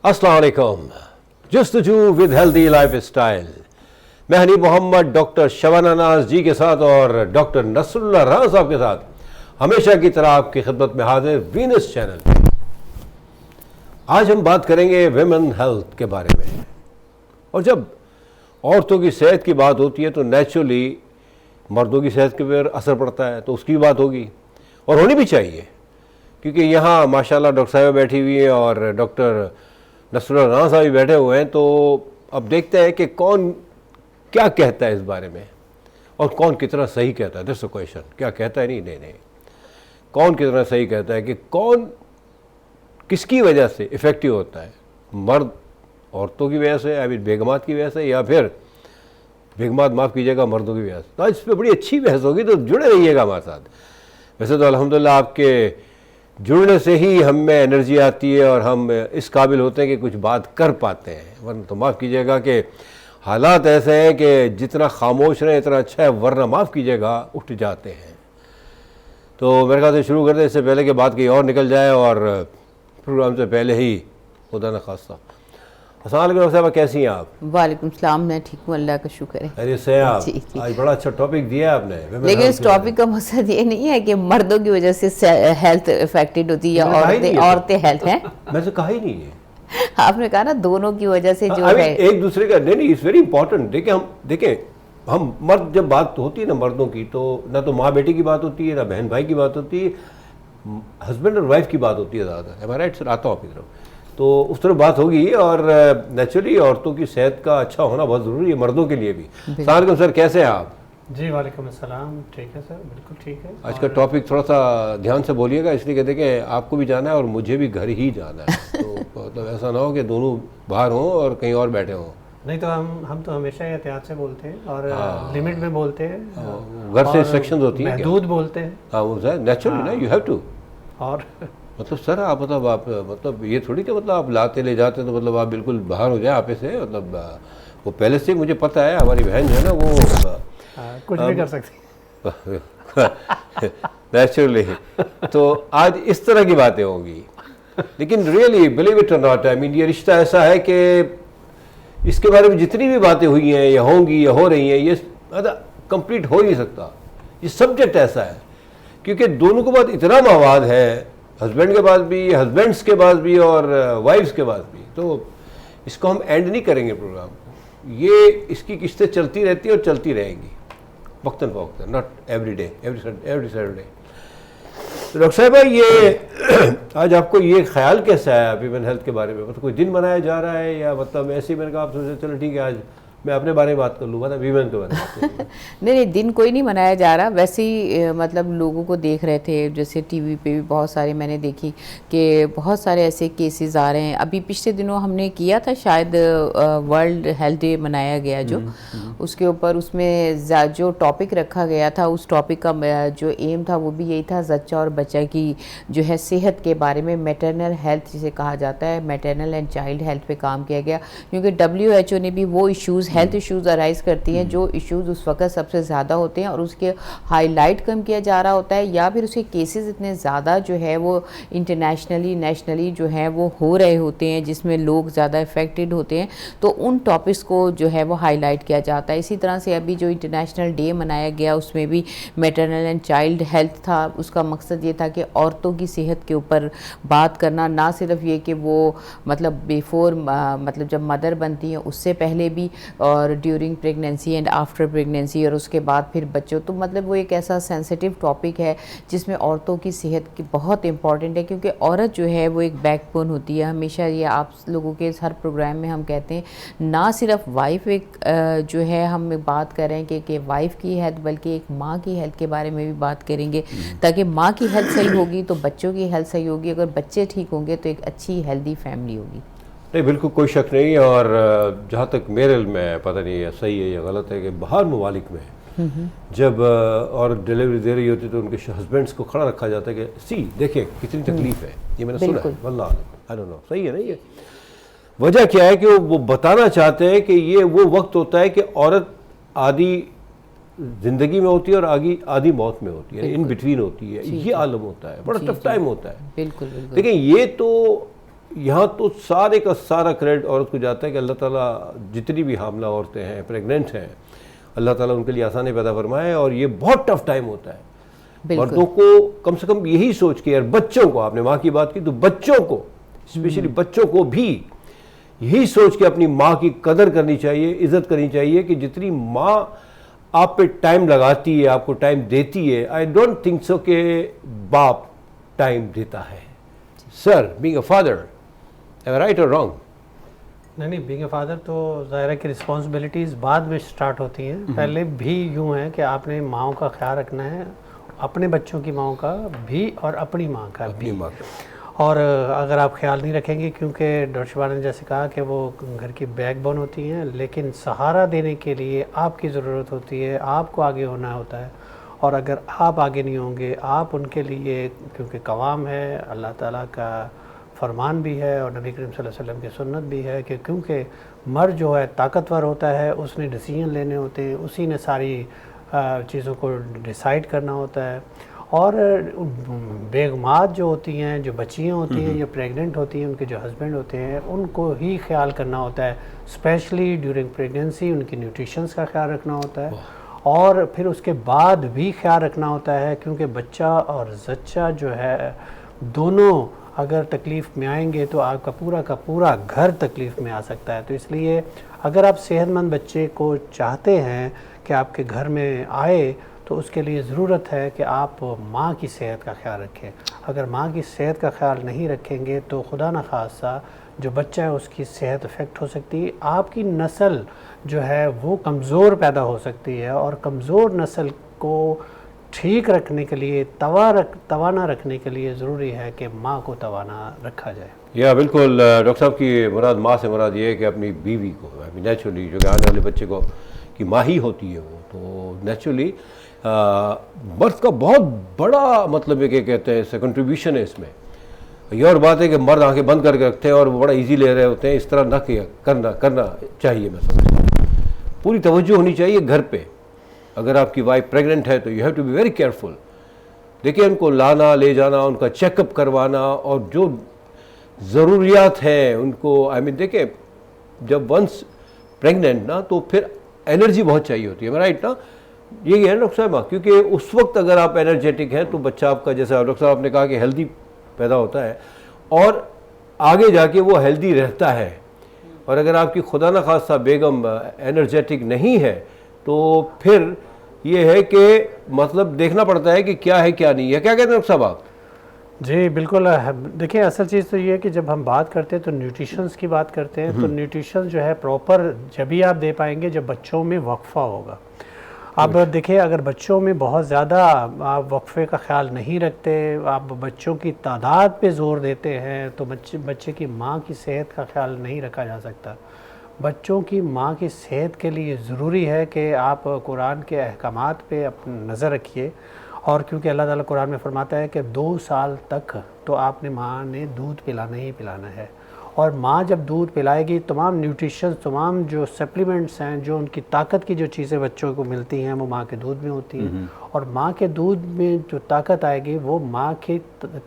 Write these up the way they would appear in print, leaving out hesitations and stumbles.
السلام علیکم. جستجو ود ہیلدی لائف اسٹائل. میں حنیف محمد ڈاکٹر شبانہ ناز جی کے ساتھ اور ڈاکٹر نصر اللہ رانا صاحب کے ساتھ ہمیشہ کی طرح آپ کی خدمت میں حاضر وینس چینل پہ. آج ہم بات کریں گے ویمن ہیلتھ کے بارے میں. اور جب عورتوں کی صحت کی بات ہوتی ہے تو نیچرلی مردوں کی صحت کے پر اثر پڑتا ہے، تو اس کی بات ہوگی اور ہونی بھی چاہیے، کیونکہ یہاں ماشاءاللہ ڈاکٹر صاحبہ بیٹھی ہوئی ہیں اور ڈاکٹر نصر اللہ رانا صاحب بھی بیٹھے ہوئے ہیں. تو اب دیکھتے ہیں کہ کون کیا کہتا ہے اس بارے میں اور کون کتنا صحیح کہتا ہے. That's a question. کیا کہتا ہے نہیں، کون کتنا صحیح کہتا ہے، کہ کون کس کی وجہ سے افیکٹو ہوتا ہے. مرد عورتوں کی وجہ سے، بیگمات کی وجہ سے، یا پھر بیگمات معاف کیجیے گا مردوں کی وجہ سے. تو آج اس پہ بڑی اچھی بحث ہوگی، تو جڑے رہیے گا ہمارے ساتھ. ویسے تو الحمدللہ آپ کے جڑنے سے ہی ہم میں انرجی آتی ہے اور ہم اس قابل ہوتے ہیں کہ کچھ بات کر پاتے ہیں، ورنہ تو معاف کیجیے گا کہ حالات ایسے ہیں کہ جتنا خاموش رہیں اتنا اچھا ہے، ورنہ معاف کیجیے گا اٹھ جاتے ہیں. تو میرے خیال سے شروع کرتے ہیں، اس سے پہلے کہ بات کہیں اور نکل جائے اور پروگرام سے پہلے ہی خدا نخواستہ. السلام علیکم ڈاکٹر صاحبہ، کیسی ہیں آپ؟ وعلیکم السلام، میں ٹھیک ہوں، اللہ کا شکر ہے. خیریت سے ہیں آپ؟ آج بڑا اچھا ٹاپک دیا ہے آپ نے. لیکن اس ٹاپک کا مقصد یہ نہیں ہے کہ مردوں کی وجہ سے ہیلتھ افیکٹڈ ہوتی ہے یا عورتیں ہیلتھ ہیں. میں سے کہا ہی نہیں ہے. آپ نے کہا نا دونوں کی وجہ سے جو ہے ایک دوسرے کا. نہیں، اٹس ویری امپورٹنٹ. دیکھیں ہم مرد جب بات ہوتی ہے نا مردوں کی، تو نہ تو ماں بیٹی کی بات ہوتی ہے، نہ بہن بھائی کی بات ہوتی ہے، ہسبینڈ اور وائف کی بات ہوتی ہے زیادہ. ہے رائٹ سر؟ آتا ہوں آپ کی طرف. تو اس طرح بات ہوگی. اور نیچرلی عورتوں کی صحت کا اچھا ہونا بہت ضروری ہے، مردوں کے لیے بھی. السلام علیکم سر، کیسے ہیں آپ؟ جی وعلیکم السلام. ٹھیک ہے سر، بالکل ٹھیک ہے. آج کا ٹاپک تھوڑا سا دھیان سے بولیے گا، اس لیے کہ دیکھیں آپ کو بھی جانا ہے اور مجھے بھی گھر ہی جانا ہے. تو مطلب ایسا نہ ہو کہ دونوں باہر ہوں اور کہیں اور بیٹھے ہوں. نہیں تو ہم تو ہمیشہ احتیاط سے بولتے ہیں اور لمٹ میں بولتے ہیں. گھر سے انسٹرکشنز ہوتی ہیں، محدود بولتے ہیں. ہاں وہ نیچرلی نا، یو ہیو ٹو. اور مطلب سر آپ مطلب یہ تھوڑی کہ مطلب آپ لاتے لے جاتے تو مطلب آپ بالکل باہر ہو جائیں آپ سے. مطلب وہ پہلے سے مجھے پتہ ہے، ہماری بہن جو ہے نا وہ کچھ بھی کر سکتی نیچرلی. تو آج اس طرح کی باتیں ہوں گی. لیکن ریئلی بلیو اٹ اور ناٹ، یہ رشتہ ایسا ہے کہ اس کے بارے میں جتنی بھی باتیں ہوئی ہیں یا ہوں گی یا ہو رہی ہیں، یہ کمپلیٹ ہو ہی نہیں سکتا. یہ سبجیکٹ ایسا ہے کیونکہ دونوں کے بعد اتنا مواد ہے، ہسبینڈ کے بعد بھی، ہسبینڈس کے بعد بھی اور وائفس کے بعد بھی. تو اس کو ہم اینڈ نہیں کریں گے پروگرام کو. یہ اس کی قسطیں چلتی رہتی ہیں اور چلتی رہیں گی وقتاً فوقتاً، not every day, every Saturday. تو ڈاکٹر صاحبہ یہ آج آپ کو یہ خیال کیسا ہے ویمن ہیلتھ کے بارے میں؟ مطلب کوئی دن منایا جا رہا ہے یا مطلب ایسے ہی میں نے کہا آپ سوچے چلو ٹھیک ہے آج میں اپنے بارے میں بات کر لوں گا نا، ویمن کے بارے میں. نہیں دن کوئی نہیں منایا جا رہا. ویسے ہی مطلب لوگوں کو دیکھ رہے تھے، جیسے ٹی وی پہ بھی بہت سارے میں نے دیکھی کہ بہت سارے ایسے کیسز آ رہے ہیں. ابھی پچھلے دنوں ہم نے کیا تھا شاید ورلڈ ہیلتھ ڈے منایا گیا جو، اس کے اوپر اس میں جو ٹاپک رکھا گیا تھا، اس ٹاپک کا جو ایم تھا وہ بھی یہی تھا، زچہ اور بچہ کی جو ہے صحت کے بارے میں، میٹرنل ہیلتھ جسے کہا جاتا ہے، میٹرنل اینڈ چائلڈ ہیلتھ پہ کام کیا گیا. کیونکہ WHO نے بھی وہ ایشوز ہیلتھ ایشوز ارائز کرتی ہیں جو ایشوز اس وقت سب سے زیادہ ہوتے ہیں اور اس کے ہائی لائٹ کم کیا جا رہا ہوتا ہے، یا پھر اس کے کیسز اتنے زیادہ جو ہے وہ انٹرنیشنلی نیشنلی جو ہے وہ ہو رہے ہوتے ہیں جس میں لوگ زیادہ افیکٹڈ ہوتے ہیں. تو ان ٹاپکس کو جو ہے وہ ہائی لائٹ کیا جاتا ہے. اسی طرح سے ابھی جو انٹرنیشنل ڈے منایا گیا اس میں بھی میٹرنل اینڈ چائلڈ ہیلتھ تھا. اس کا مقصد یہ تھا کہ عورتوں کی صحت کے اوپر بات کرنا، نہ صرف یہ کہ وہ مطلب بیفور مطلب جب مدر بنتی ہیں اس سے پہلے بھی، اور during pregnancy and after pregnancy, اور اس کے بعد پھر بچوں. تو مطلب وہ ایک ایسا سینسیٹیو ٹاپک ہے جس میں عورتوں کی صحت کی بہت امپورٹنٹ ہے، کیونکہ عورت جو ہے وہ ایک بیک بون ہوتی ہے. ہمیشہ یہ آپ لوگوں کے ہر پروگرام میں ہم کہتے ہیں، نہ صرف وائف ایک جو ہے ہم بات کر رہے ہیں کہ وائف کی ہیلتھ، بلکہ ایک ماں کی ہیلتھ کے بارے میں بھی بات کریں گے، تاکہ ماں کی ہیلتھ صحیح ہوگی تو بچوں کی ہیلتھ صحیح ہوگی. اگر بچے ٹھیک ہوں گے تو ایک اچھی ہیلدی فیملی ہوگی. نہیں بالکل کوئی شک نہیں. اور جہاں تک میرے علم میں پتہ نہیں ہے صحیح ہے یا غلط ہے، کہ باہر ممالک میں جب عورت ڈیلیوری دے رہی ہوتی ہے تو ان کے ہسبینڈس کو کھڑا رکھا جاتا ہے کہ دیکھیں کتنی تکلیف ہے. یہ میں نے سنا ہے، واللہ آئی ڈونٹ نو صحیح ہے نہیں ہے. وجہ کیا ہے کہ وہ بتانا چاہتے ہیں کہ یہ وہ وقت ہوتا ہے کہ عورت آدھی زندگی میں ہوتی ہے اور آدھی موت میں ہوتی ہے، ان بٹوین ہوتی ہے. یہ عالم ہوتا ہے، بڑا ٹف ٹائم ہوتا ہے. بالکل دیکھیں یہ تو یہاں تو سارے کا سارا کریڈٹ عورت کو جاتا ہے کہ اللہ تعالیٰ جتنی بھی حاملہ عورتیں ہیں پریگننٹ ہیں اللہ تعالیٰ ان کے لیے آسانی پیدا فرمائے. اور یہ بہت ٹف ٹائم ہوتا ہے مردوں کو کم سے کم یہی سوچ کے, اور بچوں کو, آپ نے ماں کی بات کی تو بچوں کو اسپیشلی بچوں کو بھی یہی سوچ کے اپنی ماں کی قدر کرنی چاہیے, عزت کرنی چاہیے کہ جتنی ماں آپ پہ ٹائم لگاتی ہے, آپ کو ٹائم دیتی ہے, آئی ڈونٹ تھنک سو کہ باپ ٹائم دیتا ہے. سر بینگ اے فادر, رائٹ اور رانگ؟ نہیں, بینگ اے فادر تو ظاہر ہے کہ رسپانسبلٹیز بعد میں سٹارٹ ہوتی ہیں. پہلے بھی یوں ہے کہ آپ نے ماؤں کا خیال رکھنا ہے, اپنے بچوں کی ماؤں کا بھی اور اپنی ماں کا بھی. اور اگر آپ خیال نہیں رکھیں گے, کیونکہ ڈاکٹر شبانہ نے جیسے کہا کہ وہ گھر کی بیک بون ہوتی ہیں, لیکن سہارا دینے کے لیے آپ کی ضرورت ہوتی ہے, آپ کو آگے ہونا ہوتا ہے. اور اگر آپ آگے نہیں ہوں گے, آپ ان کے لیے, کیونکہ قوام ہے, اللہ تعالیٰ کا فرمان بھی ہے اور نبی کریم صلی اللہ علیہ وسلم کی سنت بھی ہے کہ کیونکہ مرد جو ہے طاقتور ہوتا ہے, اس نے ڈیسیجن لینے ہوتے ہیں, اسی نے ساری چیزوں کو ڈیسائیڈ کرنا ہوتا ہے. اور بیگمات جو ہوتی ہیں, جو بچیاں ہوتی ہیں, جو پریگننٹ ہوتی ہیں, ان کے جو ہسبینڈ ہوتے ہیں, ان کو ہی خیال کرنا ہوتا ہے, اسپیشلی ڈیورنگ پریگننسی ان کی نیوٹریشنس کا خیال رکھنا ہوتا ہے. اور پھر اس کے بعد بھی خیال رکھنا ہوتا ہے, کیونکہ بچہ اور زچہ جو ہے دونوں اگر تکلیف میں آئیں گے تو آپ کا پورا گھر تکلیف میں آ سکتا ہے. تو اس لیے اگر آپ صحت مند بچے کو چاہتے ہیں کہ آپ کے گھر میں آئے, تو اس کے لیے ضرورت ہے کہ آپ ماں کی صحت کا خیال رکھیں. اگر ماں کی صحت کا خیال نہیں رکھیں گے تو خدا نخواستہ جو بچہ ہے اس کی صحت افیکٹ ہو سکتی ہے, آپ کی نسل جو ہے وہ کمزور پیدا ہو سکتی ہے. اور کمزور نسل کو ٹھیک رکھنے کے لیے, توانا رکھنے کے لیے ضروری ہے کہ ماں کو توانا رکھا جائے. یا بالکل ڈاکٹر صاحب کی مراد ماں سے مراد یہ ہے کہ اپنی بیوی کو نیچرلی, جو کہ آنے والے بچے کو کی ماں ہی ہوتی ہے وہ, تو نیچرلی مرد کا بہت بڑا مطلب ہے کہ کہتے ہیں اس سے کنٹریبیوشن ہے اس میں. یہ اور بات ہے کہ مرد آنکھیں بند کر کے رکھتے ہیں اور وہ بڑا ایزی لے رہے ہوتے ہیں, اس طرح نہ کرنا چاہیے. میں سمجھتا ہوں پوری توجہ ہونی چاہیے گھر پہ. اگر آپ کی وائف پریگننٹ ہے تو you have to be very careful. دیکھیں ان کو لانا لے جانا, ان کا چیک اپ کروانا, اور جو ضروریات ہیں ان کو, دیکھیں جب ونس پریگننٹ نا تو پھر انرجی بہت چاہیے ہوتی ہے, رائٹ نا. یہی ہے ڈاکٹر صاحبہ, کیونکہ اس وقت اگر آپ انرجیٹک ہیں تو بچہ آپ کا, جیسا ڈاکٹر صاحب نے کہا کہ ہیلدی پیدا ہوتا ہے اور آگے جا کے وہ ہیلدی رہتا ہے. اور اگر آپ کی خدا نخواستہ بیگم انرجیٹک نہیں ہے تو پھر یہ ہے کہ مطلب دیکھنا پڑتا ہے کہ کیا ہے کیا نہیں ہے. کیا کہتے ہیں ڈاکٹر صاحب آپ؟ جی بالکل. دیکھیں اصل چیز تو یہ ہے کہ جب ہم بات کرتے ہیں تو نیوٹریشنز کی بات کرتے ہیں, تو نیوٹریشن جو ہے پراپر جبھی آپ دے پائیں گے جب بچوں میں وقفہ ہوگا. اب دیکھیں اگر بچوں میں بہت زیادہ آپ وقفے کا خیال نہیں رکھتے, آپ بچوں کی تعداد پہ زور دیتے ہیں, تو بچے کی ماں کی صحت کا خیال نہیں رکھا جا سکتا. بچوں کی ماں کی صحت کے لیے ضروری ہے کہ آپ قرآن کے احکامات پہ اپنی نظر رکھیے. اور کیونکہ اللہ تعالیٰ قرآن میں فرماتا ہے کہ 2 سال تک تو آپ نے ماں نے دودھ پلانا ہی پلانا ہے. اور ماں جب دودھ پلائے گی, تمام نیوٹریشن, تمام جو سپلیمنٹس ہیں, جو ان کی طاقت کی جو چیزیں بچوں کو ملتی ہیں وہ ماں کے دودھ میں ہوتی ہیں. اور ماں کے دودھ میں جو طاقت آئے گی وہ ماں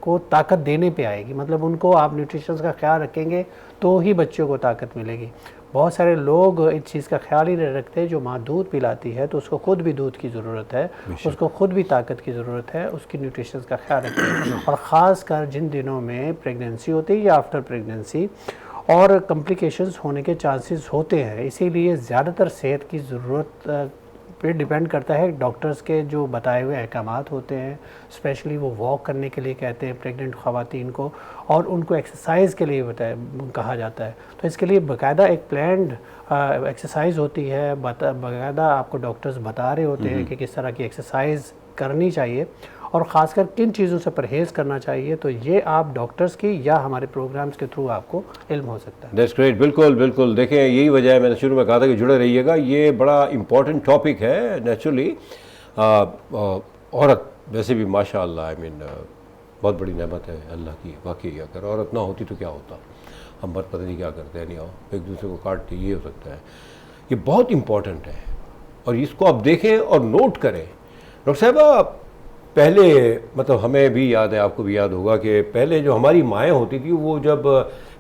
کو طاقت دینے پہ آئے گی. مطلب ان کو آپ نیوٹریشنز کا خیال رکھیں گے تو ہی بچوں کو طاقت ملے گی. بہت سارے لوگ اس چیز کا خیال ہی نہیں رکھتے. جو ماں دودھ پلاتی ہے تو اس کو خود بھی دودھ کی ضرورت ہے, اس کو خود بھی طاقت کی ضرورت ہے, اس کی نیوٹریشنز کا خیال رکھیں. اور خاص کر جن دنوں میں پریگننسی ہوتی ہے یا آفٹر پریگننسی, اور کمپلیکیشنز ہونے کے چانسز ہوتے ہیں. اسی لیے زیادہ تر صحت کی ضرورت پہ ڈیپینڈ کرتا ہے ڈاکٹرز کے جو بتائے ہوئے احکامات ہوتے ہیں. اسپیشلی وہ واک کرنے کے لیے کہتے ہیں پریگننٹ خواتین کو, اور ان کو ایکسرسائز کے لیے کہا جاتا ہے. تو اس کے لیے باقاعدہ ایک پلانڈ ایکسرسائز ہوتی ہے, باقاعدہ آپ کو ڈاکٹرز بتا رہے ہوتے ہیں کہ کس طرح کی ایکسرسائز کرنی چاہیے اور خاص کر کن چیزوں سے پرہیز کرنا چاہیے. تو یہ آپ ڈاکٹرز کی یا ہمارے پروگرامز کے تھرو آپ کو علم ہو سکتا ہے. That's great. بالکل بالکل. دیکھیں یہی وجہ ہے, میں نے شروع میں کہا تھا کہ جڑے رہیے گا, یہ بڑا امپورٹنٹ ٹاپک ہے. نیچرلی عورت ویسے بھی ماشاء اللہ بہت بڑی نعمت ہے اللہ کی. واقعی اگر عورت نہ ہوتی تو کیا ہوتا, ہم مرد پتہ نہیں کیا کرتے ہیں, نہیں ایک دوسرے کو کاٹتے, یہ ہو سکتا ہے. یہ بہت امپورٹنٹ ہے اور اس کو آپ دیکھیں اور نوٹ کریں. ڈاکٹر صاحبہ پہلے مطلب ہمیں بھی یاد ہے, آپ کو بھی یاد ہوگا کہ پہلے جو ہماری مائیں ہوتی تھی وہ جب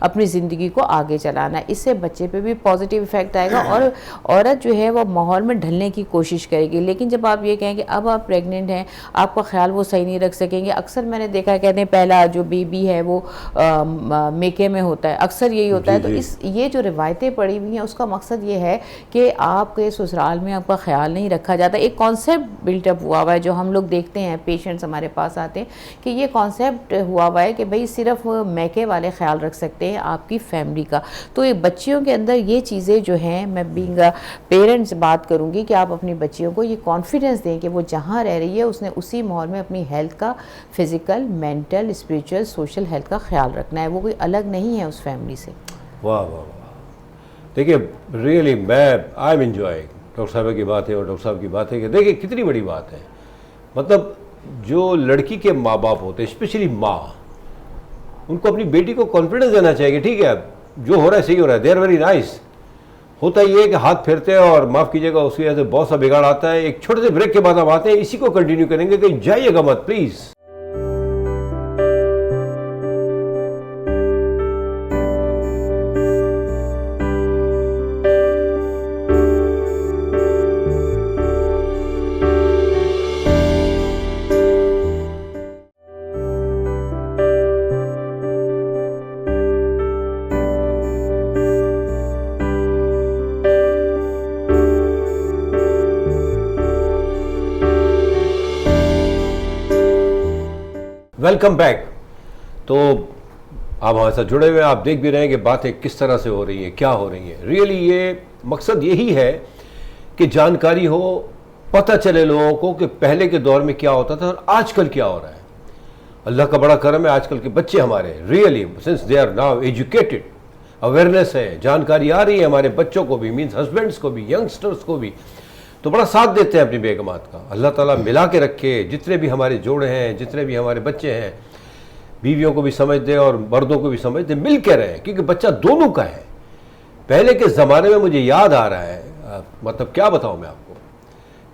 اپنی زندگی کو آگے چلانا ہے. اس سے بچے پہ بھی پازیٹیو افیکٹ آئے گا اور عورت جو ہے وہ ماحول میں ڈھلنے کی کوشش کرے گی. لیکن جب آپ یہ کہیں کہ اب آپ پریگننٹ ہیں, آپ کا خیال وہ صحیح نہیں رکھ سکیں گے. اکثر میں نے دیکھا ہے کہتے ہیں پہلا جو بیبی ہے وہ میکے میں ہوتا ہے, اکثر یہی ہوتا ہے. تو یہ جو روایتیں پڑی ہوئی ہیں اس کا مقصد یہ ہے کہ آپ کے سسرال میں آپ کا خیال نہیں رکھا جاتا. ایک کانسیپٹ بلٹ اپ ہوا ہوا ہے جو ہم لوگ دیکھتے ہیں, پیشنٹس ہمارے پاس آتے ہیں کہ یہ کانسیپٹ ہوا ہوا ہے کہ بھئی صرف میکے والے خیال رکھ سکتے ہیں آپ کی فیملی کا. تو یہ بچیوں کے اندر یہ چیزیں جو ہیں, میں بینگ پیرنٹس بات کروں گی کہ آپ اپنی بچیوں کو یہ کانفیڈنس دیں کہ وہ جہاں رہ رہی ہے اس نے اسی ماحول میں اپنی ہیلتھ کا, physical, mental, spiritual, social health کا خیال رکھنا ہے. وہ کوئی الگ نہیں ہے اس فیملی سے. واہ واہ واہ. دیکھیے ریئلی میں آئی ایم انجوائنگ ڈاکٹر صاحبہ کی باتیں اور ڈاکٹر صاحب کی باتیں کہ دیکھیے کتنی بڑی بات ہے. مطلب جو لڑکی کے ماں باپ ہوتے ہیں, اسپیشلی ماں, ان کو اپنی بیٹی کو کانفیڈنس دینا چاہیے کہ ٹھیک ہے جو ہو رہا ہے صحیح ہو رہا ہے. They are very nice. ہوتا یہ ہے کہ ہاتھ پھیرتے ہیں اور معاف کیجیے گا اس کی وجہ سے بہت سا بگاڑ آتا ہے. ایک چھوٹے سے بریک کے بعد ہم آتے ہیں, اسی کو کنٹینیو کریں گے کہ جائیے گا مت پلیز. Welcome back. تو آپ ہمارے ساتھ جڑے ہوئے ہیں, آپ دیکھ بھی رہے ہیں کہ باتیں کس طرح سے ہو رہی ہیں, کیا ہو رہی ہیں. ریئلی یہ مقصد یہی ہے کہ جانکاری ہو, پتہ چلے لوگوں کو کہ پہلے کے دور میں کیا ہوتا تھا اور آج کل کیا ہو رہا ہے. اللہ کا بڑا کرم ہے, آج کل کے بچے ہمارے really sense they are now educated, awareness ہے, جانکاری آ رہی ہے ہمارے بچوں کو بھی, مینس ہسبینڈس کو بھی, ینگسٹرس کو بھی, تو بڑا ساتھ دیتے ہیں اپنی بیگمات کا. اللہ تعالیٰ ملا کے رکھے. جتنے بھی ہمارے جوڑے ہیں, جتنے بھی ہمارے بچے ہیں, بیویوں کو بھی سمجھ دے اور مردوں کو بھی سمجھ دے, مل کے رہے, کیونکہ بچہ دونوں کا ہے. پہلے کے زمانے میں مجھے یاد آ رہا ہے, مطلب کیا بتاؤں میں آپ کو,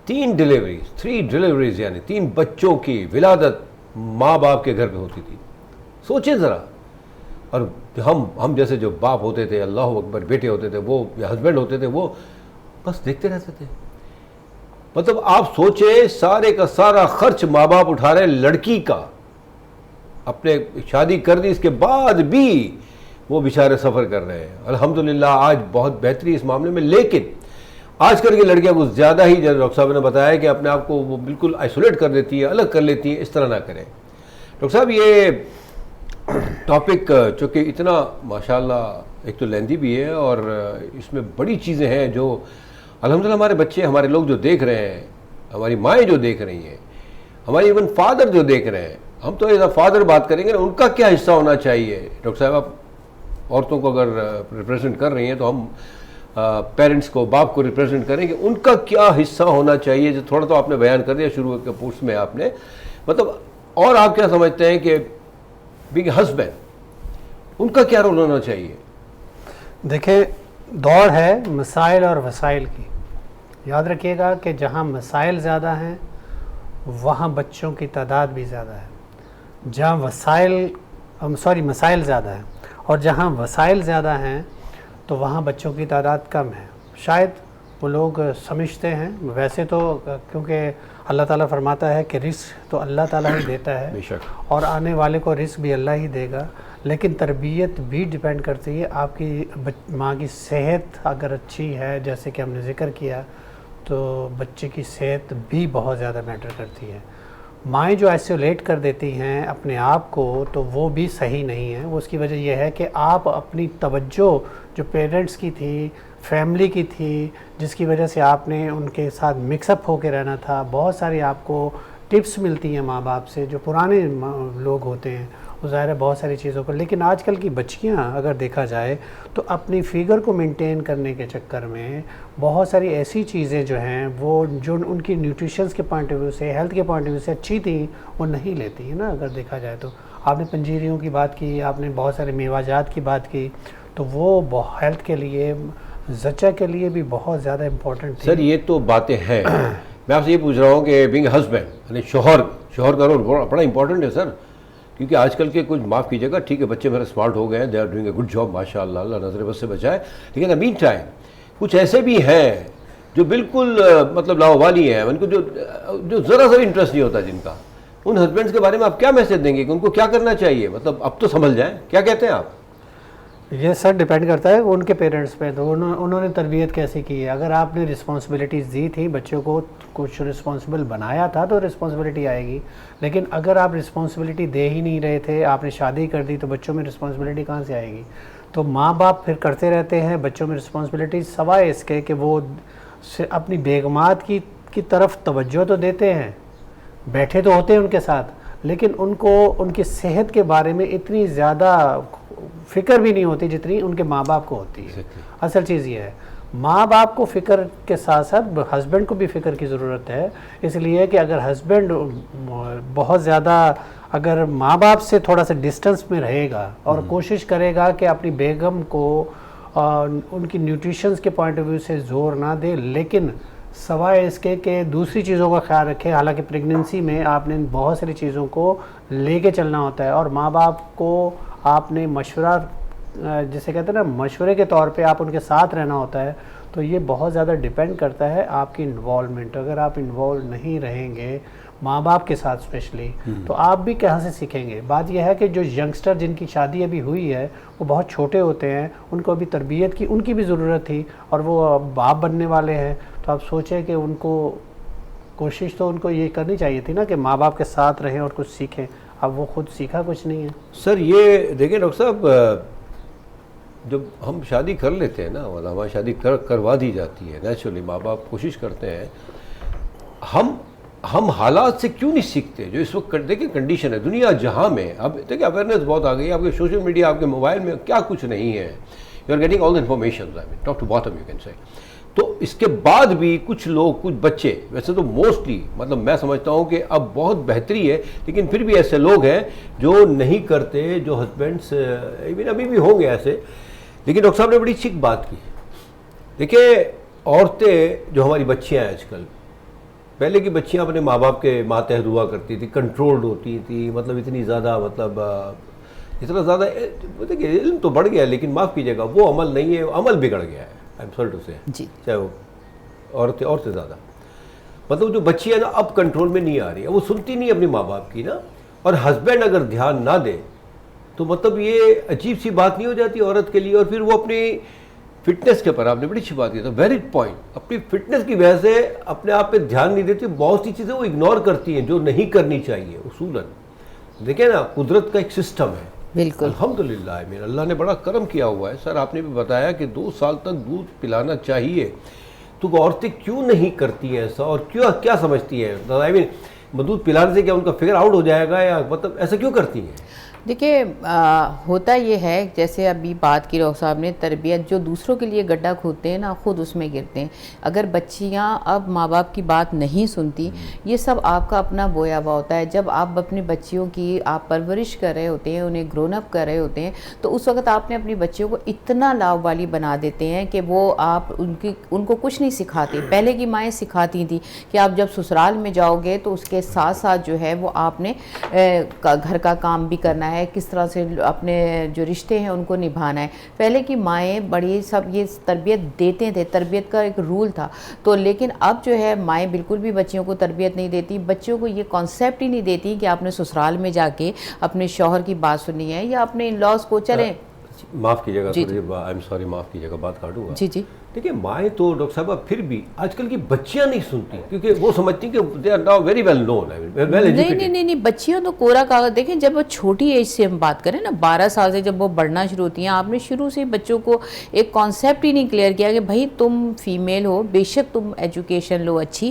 3 ڈیلیوریز یعنی 3 بچوں کی ولادت ماں باپ کے گھر پہ ہوتی تھی. سوچیں ذرا. اور ہم جیسے جو باپ ہوتے تھے, اللہ اکبر, بیٹے ہوتے تھے وہ یا ہسبینڈ ہوتے تھے, وہ بس دیکھتے رہتے تھے. مطلب آپ سوچیں سارے کا سارا خرچ ماں باپ اٹھا رہے ہیں لڑکی کا, اپنے شادی کر دی اس کے بعد بھی وہ بیچارے سفر کر رہے ہیں. الحمدللہ آج بہت بہتری اس معاملے میں. لیکن آج کل کی لڑکیاں کچھ زیادہ ہی, جیسے ڈاکٹر صاحب نے بتایا کہ اپنے آپ کو وہ بالکل آئسولیٹ کر دیتی ہیں, الگ کر لیتی ہیں. اس طرح نہ کریں. ڈاکٹر صاحب یہ ٹاپک چونکہ اتنا ماشاءاللہ ایک تو لیندی بھی ہے اور اس میں بڑی چیزیں ہیں جو الحمدللہ ہمارے بچے, ہمارے لوگ جو دیکھ رہے ہیں, ہماری مائیں جو دیکھ رہی ہیں, ہماری ایون فادر جو دیکھ رہے ہیں. ہم تو ایز اے فادر بات کریں گے نا, ان کا کیا حصہ ہونا چاہیے. ڈاکٹر صاحب آپ عورتوں کو اگر ریپریزنٹ کر رہی ہیں تو ہم پیرنٹس کو, باپ کو ریپریزنٹ کریں کہ ان کا کیا حصہ ہونا چاہیے. جو تھوڑا تو آپ نے بیان کر دیا شروع کے پوسٹ میں آپ نے, مطلب اور آپ کیا سمجھتے ہیں کہ بینگ ہسبینڈ ان کا کیا رول ہونا چاہیے. دیکھیں دور ہے مسائل اور وسائل کی. یاد رکھیے گا کہ جہاں مسائل زیادہ ہیں وہاں بچوں کی تعداد بھی زیادہ ہے. جہاں مسائل زیادہ ہیں اور جہاں وسائل زیادہ ہیں تو وہاں بچوں کی تعداد کم ہے. شاید وہ لوگ سمجھتے ہیں, ویسے تو کیونکہ اللہ تعالیٰ فرماتا ہے کہ رزق تو اللہ تعالیٰ ہی دیتا ہے بے شک, اور آنے والے کو رزق بھی اللہ ہی دے گا, لیکن تربیت بھی ڈیپینڈ کرتی ہے. آپ کی ماں کی صحت اگر اچھی ہے, جیسے کہ ہم نے ذکر کیا, تو بچے کی صحت بھی بہت زیادہ میٹر کرتی ہے. مائیں جو آئسولیٹ کر دیتی ہیں اپنے آپ کو تو وہ بھی صحیح نہیں ہے. وہ اس کی وجہ یہ ہے کہ آپ اپنی توجہ جو پیرنٹس کی تھی, فیملی کی تھی, جس کی وجہ سے آپ نے ان کے ساتھ مکس اپ ہو کے رہنا تھا, بہت ساری آپ کو ٹپس ملتی ہیں ماں باپ سے جو پرانے لوگ ہوتے ہیں, وہ ظاہر ہے بہت ساری چیزوں پر. لیکن آج کل کی بچیاں اگر دیکھا جائے تو اپنی فگر کو مینٹین کرنے کے چکر میں بہت ساری ایسی چیزیں جو ہیں وہ جو ان کی نیوٹریشنس کے پوائنٹ آف ویو سے, ہیلتھ کے پوائنٹ آف ویو سے اچھی تھیں, وہ نہیں لیتی ہیں نا. اگر دیکھا جائے تو آپ نے پنجیریوں کی بات کی, آپ نے بہت سارے میوہ جات کی بات کی, تو وہ ہیلتھ کے لیے, زچہ کے لیے بھی بہت زیادہ امپورٹنٹ تھی. سر یہ تو باتیں ہیں. میں آپ سے یہ پوچھ رہا ہوں کہ بینگ ہسبینڈ یعنی شوہر کا رول بڑا امپورٹنٹ ہے سر. کیونکہ آج کل کے کچھ معاف کیجیے گا ٹھیک ہے بچے میرے اسمارٹ ہو گئے ہیں, they are doing a good job ماشاء اللہ, اللہ نظر بس سے بچائے, لیکن ابھی ٹائم کچھ ایسے بھی ہیں جو بالکل مطلب لاوالی ہیں, ان کو جو ذرا سا انٹرسٹ نہیں ہوتا جن کا. ان ہسبینڈس کے بارے میں آپ کیا میسج دیں گے کہ ان کو کیا کرنا چاہیے, مطلب اب تو سنبھل جائیں, کیا کہتے ہیں آپ؟ یہ سر ڈیپینڈ کرتا ہے ان کے پیرنٹس پہ, تو انہوں نے تربیت کیسی کی ہے. اگر آپ نے رسپانسبلٹیز دی تھی, بچوں کو کچھ رسپانسبل بنایا تھا تو رسپانسبلٹی آئے گی. لیکن اگر آپ رسپانسبلٹی دے ہی نہیں رہے تھے, آپ نے شادی کر دی, تو بچوں میں رسپانسبلٹی کہاں سے آئے گی؟ تو ماں باپ پھر کرتے رہتے ہیں بچوں میں رسپانسبلٹی, سوائے اس کے کہ وہ اپنی بیگمات کی طرف توجہ تو دیتے ہیں, بیٹھے تو ہوتے ہیں ان کے ساتھ, لیکن ان کو ان کی صحت کے بارے میں اتنی زیادہ فکر بھی نہیں ہوتی جتنی ان کے ماں باپ کو ہوتی ہے. اصل چیز یہ ہے, ماں باپ کو فکر کے ساتھ ساتھ ہسبینڈ کو بھی فکر کی ضرورت ہے. اس لیے کہ اگر ہسبینڈ بہت زیادہ اگر ماں باپ سے تھوڑا سا ڈسٹنس میں رہے گا اور کوشش کرے گا کہ اپنی بیگم کو ان کی نیوٹریشنز کے پوائنٹ آف ویو سے زور نہ دے, لیکن سوائے اس کے کہ دوسری چیزوں کا خیال رکھے. حالانکہ پریگننسی میں آپ نے بہت ساری چیزوں کو لے کے چلنا ہوتا ہے, اور ماں باپ کو آپ نے مشورہ جسے کہتے ہیں نا مشورے کے طور پہ آپ ان کے ساتھ رہنا ہوتا ہے. تو یہ بہت زیادہ ڈیپینڈ کرتا ہے آپ کی انوالومنٹ. اگر آپ انوالو نہیں رہیں گے ماں باپ کے ساتھ اسپیشلی, تو آپ بھی کہاں سے سیکھیں گے؟ بات یہ ہے کہ جو ینگسٹر جن کی شادی ابھی ہوئی ہے وہ بہت چھوٹے ہوتے ہیں, ان کو ابھی تربیت کی ان کی بھی ضرورت تھی, اور وہ باپ بننے والے ہیں. تو آپ سوچیں کہ ان کو کوشش تو ان کو یہ کرنی چاہیے تھی نا کہ ماں باپ کے ساتھ رہیں اور کچھ سیکھیں. اب وہ خود سیکھا کچھ نہیں ہے. سر یہ دیکھیں ڈاکٹر صاحب, جب ہم شادی کر لیتے ہیں نا, مطلب ہماری شادی کروا دی جاتی ہے, نیچرلی ماں باپ کوشش کرتے ہیں, ہم حالات سے کیوں نہیں سیکھتے جو اس وقت دیکھیں کنڈیشن ہے دنیا جہاں میں. اب دیکھیں اویئرنیس بہت آ گئی ہے, آپ کے سوشل میڈیا, آپ کے موبائل میں کیا کچھ نہیں ہے, you are getting all the information, top to bottom you can say. تو اس کے بعد بھی کچھ لوگ, کچھ بچے, ویسے تو موسٹلی مطلب میں سمجھتا ہوں کہ اب بہت بہتری ہے, لیکن پھر بھی ایسے لوگ ہیں جو نہیں کرتے, جو ہسبینڈس ایون ابھی بھی ہوں گے ایسے. لیکن ڈاکٹر صاحب نے بڑی اچھی بات کی. دیکھیں عورتیں جو ہماری بچیاں ہیں آج کل, پہلے کی بچیاں اپنے ماں باپ کے ماتحت ہوا کرتی تھی, کنٹرولڈ ہوتی تھی, مطلب اتنی زیادہ مطلب اتنا زیادہ دیکھیے علم تو بڑھ گیا, لیکن معاف کیجیے گا وہ عمل نہیں ہے, عمل بگڑ گیا ہے. آئی ایم سوری ٹو سے, چاہے وہ عورتیں اور سے زیادہ, مطلب جو بچی ہے نا اب کنٹرول میں نہیں آ رہی ہے, وہ سنتی نہیں اپنی ماں باپ کی نا. اور ہسبینڈ اگر دھیان نہ دے تو مطلب یہ عجیب سی بات نہیں ہو جاتی عورت کے لیے. اور پھر وہ اپنی فٹنس کے اوپر, آپ نے بڑی اچھی بات کی تھا, ویلڈ پوائنٹ, اپنی فٹنس کی وجہ سے اپنے آپ پہ دھیان نہیں دیتی, بہت سی چیزیں وہ اگنور کرتی ہیں جو نہیں کرنی چاہیے اصولاً. دیکھیں نا قدرت کا ایک سسٹم ہے, بالکل الحمدللہ اللہ نے بڑا کرم کیا ہوا ہے. سر آپ نے بھی بتایا کہ 2 سال تک دودھ پلانا چاہیے, تو وہ عورتیں کیوں نہیں کرتی ہیں ایسا, اور کیا سمجھتی ہیں, آئی مین دودھ پلانے سے کیا ان کا فگر آؤٹ ہو جائے گا, یا مطلب ایسا کیوں کرتی ہیں؟ دیکھیے ہوتا یہ ہے, جیسے ابھی بات کی ڈاکٹر صاحب نے, تربیت جو دوسروں کے لیے گڈھا کھودتے ہیں نا خود اس میں گرتے ہیں. اگر بچیاں اب ماں باپ کی بات نہیں سنتی, یہ سب آپ کا اپنا بویا ہوا ہوتا ہے. جب آپ اپنی بچیوں کی آپ پرورش کر رہے ہوتے ہیں, انہیں گرون اپ کر رہے ہوتے ہیں, تو اس وقت آپ نے اپنی بچیوں کو اتنا لاوالی بنا دیتے ہیں کہ وہ آپ ان کو کچھ نہیں سکھاتے. پہلے کی مائیں سکھاتی تھیں کہ آپ جب سسرال میں جاؤ گے تو اس کے ساتھ ساتھ جو ہے وہ آپ نے گھر کا کام بھی کرنا ہے, کس طرح سے اپنے جو رشتے ہیں ان کو نبھانا ہے. پہلے کی مائیں بڑی سب یہ تربیت دیتے تھے, تربیت کا ایک رول تھا. تو لیکن اب جو ہے مائیں بالکل بھی بچیوں کو تربیت نہیں دیتی, بچوں کو یہ کانسیپٹ ہی نہیں دیتی کہ آپ نے سسرال میں جا کے اپنے شوہر کی بات سننی ہے یا اپنے ان لاز کو. چلیں معاف کیجیے گا, آئی ایم سوری, معاف کیجیے گا, بات کاٹوں گا. جی دیکھیں مائیں تو ڈاکٹر صاحب پھر بھی آج کل کی بچیاں نہیں سنتی, کیونکہ وہ سمجھتی ہیں کہ they are now very well known, نہیں, بچیاں تو کوڑا کاغذ. دیکھیں جب وہ چھوٹی ایج سے ہم بات کریں نا, 12 سال سے جب وہ بڑھنا شروع ہوتی ہیں, آپ نے شروع سے بچوں کو ایک کانسیپٹ ہی نہیں کلیئر کیا کہ بھائی تم فیمیل ہو, بے شک تم ایجوکیشن لو اچھی,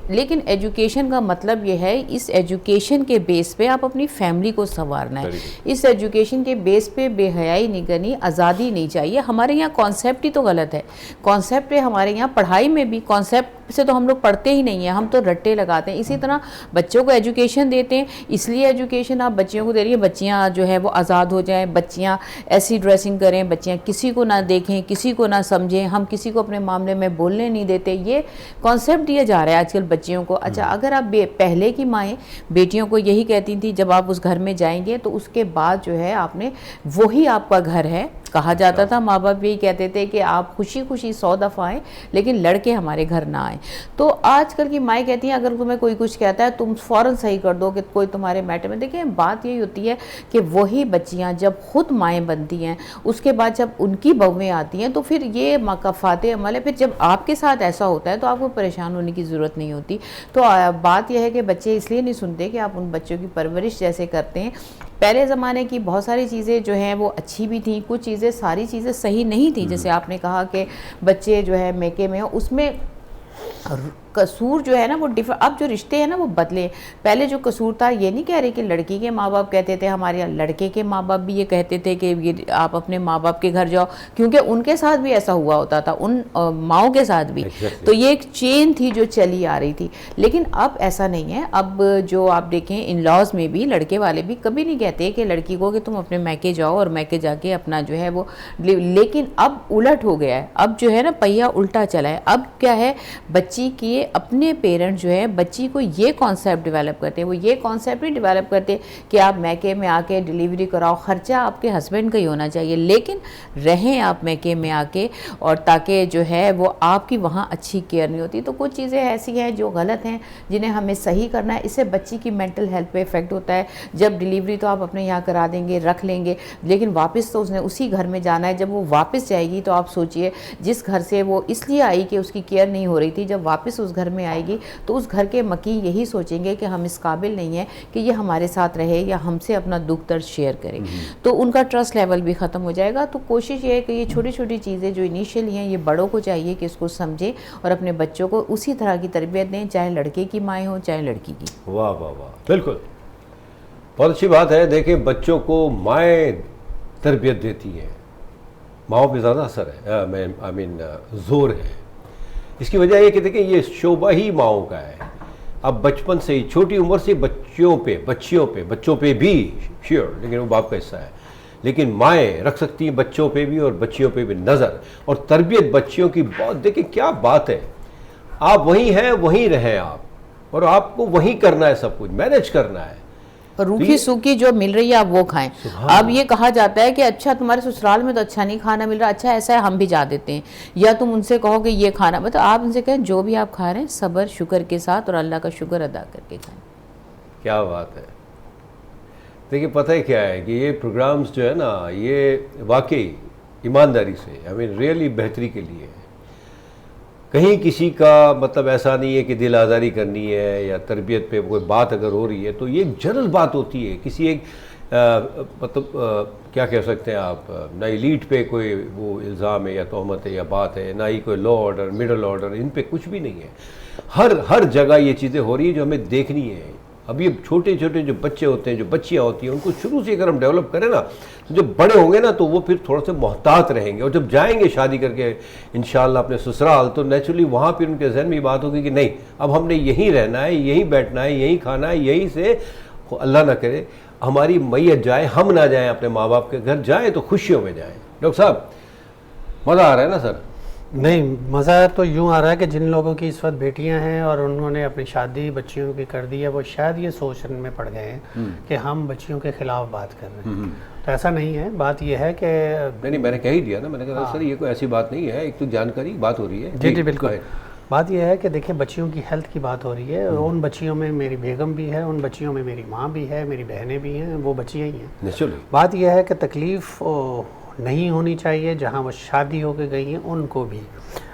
لیکن ایجوکیشن کا مطلب یہ ہے اس ایجوکیشن کے بیس پہ آپ اپنی فیملی کو سنوارنا ہے. اس ایجوکیشن کے بیس پہ بے حیائی نہیں کرنی, آزادی نہیں چاہیے. ہمارے یہاں کانسیپٹ ہی تو غلط ہے. کانسیپٹ ہمارے یہاں پڑھائی میں بھی کانسیپٹ سے تو ہم لوگ پڑھتے ہی نہیں ہیں, ہم تو رٹے لگاتے ہیں. اسی طرح بچوں کو ایجوکیشن دیتے ہیں, اس لیے ایجوکیشن آپ بچیوں کو دے رہی ہیں, بچیاں جو ہے وہ آزاد ہو جائیں, بچیاں ایسی ڈریسنگ کریں, بچیاں کسی کو نہ دیکھیں, کسی کو نہ سمجھیں, ہم کسی کو اپنے معاملے میں بولنے نہیں دیتے. یہ کانسیپٹ دیا جا رہا ہے آج کل بچیوں کو. اچھا, اگر آپ پہلے کی مائیں بیٹیوں کو یہی کہتی تھیں جب آپ اس گھر میں جائیں گے تو اس کے بعد جو ہے آپ نے وہی آپ کا گھر ہے کہا جاتا تھا. ماں باپ یہی کہتے تھے کہ آپ خوشی خوشی 100 دفعہ آئیں لیکن لڑکے ہمارے گھر نہ آئیں. تو آج کل کی مائیں کہتی ہیں اگر تمہیں کوئی کچھ کہتا ہے تم فوراً صحیح کر دو کہ کوئی تمہارے میٹر میں. دیکھیں بات یہی ہوتی ہے کہ وہی بچیاں جب خود مائیں بنتی ہیں, اس کے بعد جب ان کی بہویں آتی ہیں تو پھر یہ مکافات عمل ہے. پھر جب آپ کے ساتھ ایسا ہوتا ہے تو آپ کو پریشان ہونے کی ضرورت نہیں ہوتی. تو بات یہ ہے کہ بچے اس لیے نہیں سنتے کہ آپ ان بچوں کی پرورش جیسے کرتے ہیں. پہلے زمانے کی بہت ساری چیزیں جو ہیں وہ اچھی بھی تھیں, کچھ چیزیں ساری چیزیں صحیح نہیں تھیں. جیسے آپ نے کہا کہ بچے جو ہے میکے میں, اس میں قصور جو ہے نا وہ اب جو رشتے ہیں نا وہ بدلے. پہلے جو قصور تھا, یہ نہیں کہہ رہے کہ لڑکی کے ماں باپ کہتے تھے ہمارے یہاں, لڑکے کے ماں باپ بھی یہ کہتے تھے کہ یہ آپ اپنے ماں باپ کے گھر جاؤ, کیونکہ ان کے ساتھ بھی ایسا ہوا ہوتا تھا, ان ماؤں کے ساتھ بھی. تو یہ ایک چین تھی جو چلی آ رہی تھی. لیکن اب ایسا نہیں ہے. اب جو آپ دیکھیں ان لاز میں بھی لڑکے والے بھی کبھی نہیں کہتے کہ لڑکی کو کہ تم اپنے میکے جاؤ اور میکے جا کے اپنا جو ہے وہ. لیکن اب الٹ ہو گیا ہے, اب جو ہے نا پہیا الٹا چلا ہے. اب کیا ہے, بچی کی اپنے پیرنٹ جو ہے بچی کو یہ کانسیپٹ ڈیولپ کرتے ہیں. وہ یہ کانسیپٹ نہیں ڈیولپ کرتے کہ آپ میکے میں آ کے ڈیلیوری کراؤ, خرچہ آپ کے ہسبینڈ کا ہی ہونا چاہیے, لیکن رہیں آپ میکے میں آ کے, اور تاکہ جو ہے وہ آپ کی وہاں اچھی کیئر نہیں ہوتی. تو کچھ چیزیں ایسی ہیں جو غلط ہیں جنہیں ہمیں صحیح کرنا ہے. اس سے بچی کی مینٹل ہیلتھ پہ افیکٹ ہوتا ہے. جب ڈیلیوری تو آپ اپنے یہاں کرا دیں گے, رکھ لیں گے, لیکن واپس تو اس نے اسی گھر میں جانا ہے. جب وہ واپس جائے گی تو آپ سوچئے جس گھر سے وہ اس لیے آئی کہ اس کی کیئر نہیں ہو رہی تھی, جب واپس اس گھر میں آئے گی تو اس گھر کے مکی یہی سوچیں گے کہ ہم اس قابل نہیں ہیں کہ یہ ہمارے ساتھ رہے یا ہم سے اپنا دکھ درد شیئر کرے. تو ان کا ٹرسٹ لیول بھی ختم ہو جائے گا. تو کوشش یہ ہے کہ یہ چھوٹی چھوٹی چیزیں جو انیشیلی ہیں یہ بڑوں کو چاہیے کہ اس کو سمجھیں اور اپنے بچوں کو اسی طرح کی تربیت دیں, چاہے لڑکے کی مائیں ہوں چاہے لڑکی کی. واہ واہ واہ, بالکل بہت اچھی بات ہے. دیکھیں بچوں کو مائیں تربیت دیتی ہیں, ماؤں پہ زیادہ اثر ہے, آئی مین زور ہے. اس کی وجہ یہ کہ دیکھیں یہ شعبہ ہی ماؤں کا ہے. اب بچپن سے ہی چھوٹی عمر سے بچوں پہ بھی شیور, لیکن وہ باپ کا حصہ ہے. لیکن مائیں رکھ سکتی ہیں بچوں پہ بھی اور بچیوں پہ بھی نظر, اور تربیت بچیوں کی بہت. دیکھیں کیا بات ہے, آپ وہیں ہیں وہیں رہیں آپ, اور آپ کو وہیں کرنا ہے, سب کچھ مینیج کرنا ہے. روکھی سوکھی جو مل رہی ہے آپ وہ کھائیں. اب یہ کہا جاتا ہے کہ اچھا تمہارے سسرال میں تو اچھا نہیں کھانا مل رہا, اچھا ایسا ہے ہم بھی جا دیتے ہیں, یا تم ان سے کہو کہ یہ کھانا, مطلب آپ ان سے کہیں جو بھی آپ کھا رہے ہیں صبر شکر کے ساتھ اور اللہ کا شکر ادا کر کے کھائیں. کیا بات ہے. دیکھیے پتہ ہے کیا ہے کہ یہ پروگرامز جو ہے نا یہ واقعی ایمانداری سے, آئی مین ریئلی بہتری کے لیے ہے. کہیں کسی کا مطلب ایسا نہیں ہے کہ دل آزاری کرنی ہے یا تربیت پہ کوئی بات اگر ہو رہی ہے تو یہ ایک جنرل بات ہوتی ہے. کسی ایک مطلب کیا کہہ سکتے ہیں آپ, نہ ایلیٹ پہ کوئی وہ الزام ہے یا تہمت ہے یا بات ہے, نہ ہی کوئی لا آرڈر مڈل آرڈر, ان پہ کچھ بھی نہیں ہے. ہر جگہ یہ چیزیں ہو رہی ہیں جو ہمیں دیکھنی ہے. اب یہ چھوٹے چھوٹے جو بچے ہوتے ہیں, جو بچیاں ہوتی ہیں, ان کو شروع سے اگر ہم ڈیولپ کریں نا تو جب بڑے ہوں گے نا تو وہ پھر تھوڑا سے محتاط رہیں گے, اور جب جائیں گے شادی کر کے انشاءاللہ اپنے سسرال تو نیچرلی وہاں پھر ان کے ذہن میں یہ بات ہوگی کہ نہیں اب ہم نے یہیں رہنا ہے, یہیں بیٹھنا ہے, یہیں کھانا ہے, یہیں سے اللہ نہ کرے ہماری میت جائے, ہم نہ جائیں اپنے ماں باپ کے گھر, جائیں تو خوشیوں میں جائیں. ڈاکٹر صاحب مزہ آ رہا ہے نا سر؟ نہیں, مزہ تو یوں آ رہا ہے کہ جن لوگوں کی اس وقت بیٹیاں ہیں اور انہوں نے اپنی شادی بچیوں کی کر دی ہے, وہ شاید یہ سوچنے میں پڑ گئے ہیں کہ ہم بچیوں کے خلاف بات کر رہے ہیں. تو ایسا نہیں ہے. بات یہ ہے کہ نہیں میں نے کہہ ہی دیا نا, میں نے کہا سر یہ کوئی ایسی بات نہیں ہے, ایک تو جانکاری بات ہو رہی ہے. جی بالکل. بات یہ ہے کہ دیکھیں بچیوں کی ہیلتھ کی بات ہو رہی ہے. ان بچیوں میں میری بیگم بھی ہے, ان بچیوں میں میری ماں بھی ہے, میری بہنیں بھی ہیں, وہ بچیاں ہی ہیں. بات یہ ہے کہ تکلیف نہیں ہونی چاہیے جہاں وہ شادی ہو کے گئی ہیں ان کو بھی.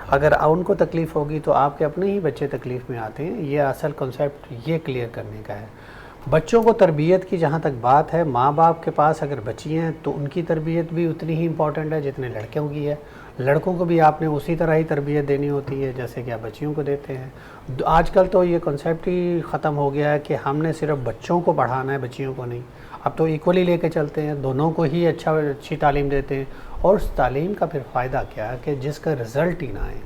اگر ان کو تکلیف ہوگی تو آپ کے اپنے ہی بچے تکلیف میں آتے ہیں. یہ اصل کنسیپٹ یہ کلیئر کرنے کا ہے. بچوں کو تربیت کی جہاں تک بات ہے, ماں باپ کے پاس اگر بچیاں ہیں تو ان کی تربیت بھی اتنی ہی امپورٹنٹ ہے جتنے لڑکوں کی ہے. لڑکوں کو بھی آپ نے اسی طرح ہی تربیت دینی ہوتی ہے جیسے کہ آپ بچیوں کو دیتے ہیں. آج کل تو یہ کنسیپٹ ہی ختم ہو گیا ہے کہ ہم نے صرف بچوں کو پڑھانا ہے, بچیوں کو نہیں. اب تو ایکولی لے کے چلتے ہیں, دونوں کو ہی اچھی تعلیم دیتے ہیں. اور اس تعلیم کا پھر فائدہ کیا ہے کہ جس کا رزلٹ ہی نہ آئے,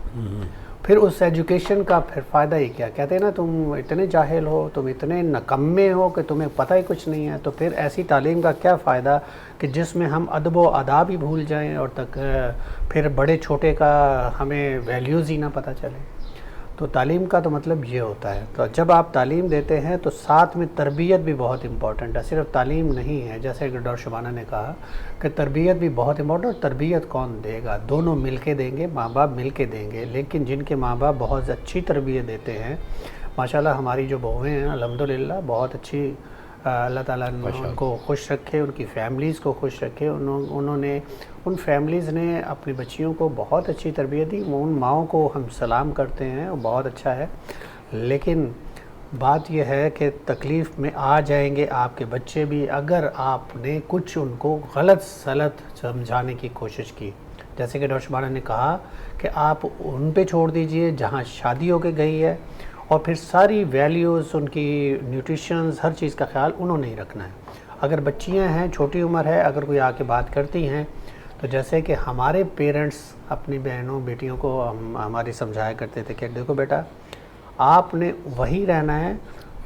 پھر اس ایجوکیشن کا پھر فائدہ ہی کیا؟ کہتے ہیں نا تم اتنے جاہل ہو، تم اتنے نکمے ہو کہ تمہیں پتہ ہی کچھ نہیں ہے، تو پھر ایسی تعلیم کا کیا فائدہ کہ جس میں ہم ادب و آداب ہی بھول جائیں اور پھر بڑے چھوٹے کا ہمیں ویلیوز ہی نہ پتہ چلے۔ تو تعلیم کا تو مطلب یہ ہوتا ہے، تو جب آپ تعلیم دیتے ہیں تو ساتھ میں تربیت بھی بہت امپورٹنٹ ہے، صرف تعلیم نہیں ہے۔ جیسے کہ ڈاکٹر شبانہ نے کہا کہ تربیت بھی بہت امپورٹنٹ، اور تربیت کون دے گا؟ دونوں مل کے دیں گے، ماں باپ مل کے دیں گے، لیکن جن کے ماں باپ بہت اچھی تربیت دیتے ہیں، ماشاءاللہ ہماری جو بہویں ہیں الحمدللہ بہت اچھی، اللہ تعالیٰ نے ان کو خوش رکھے، ان کی فیملیز کو خوش رکھے، ان فیملیز نے اپنی بچیوں کو بہت اچھی تربیت دی، ان ماؤں کو ہم سلام کرتے ہیں، وہ بہت اچھا ہے۔ لیکن بات یہ ہے کہ تکلیف میں آ جائیں گے آپ کے بچے بھی اگر آپ نے کچھ ان کو غلط سلط سمجھانے کی کوشش کی۔ جیسے کہ ڈاکٹر شبانہ نے کہا کہ آپ ان پہ چھوڑ دیجئے جہاں شادی ہو کے گئی ہے، اور پھر ساری ویلیوز، ان کی نیوٹریشنز، ہر چیز کا خیال انہوں نے ہی رکھنا ہے۔ اگر بچیاں ہیں، چھوٹی عمر ہے، اگر کوئی آ کے بات کرتی ہیں تو جیسے کہ ہمارے پیرنٹس اپنی بہنوں بیٹیوں کو ہماری سمجھایا کرتے تھے کہ دیکھو بیٹا آپ نے وہی رہنا ہے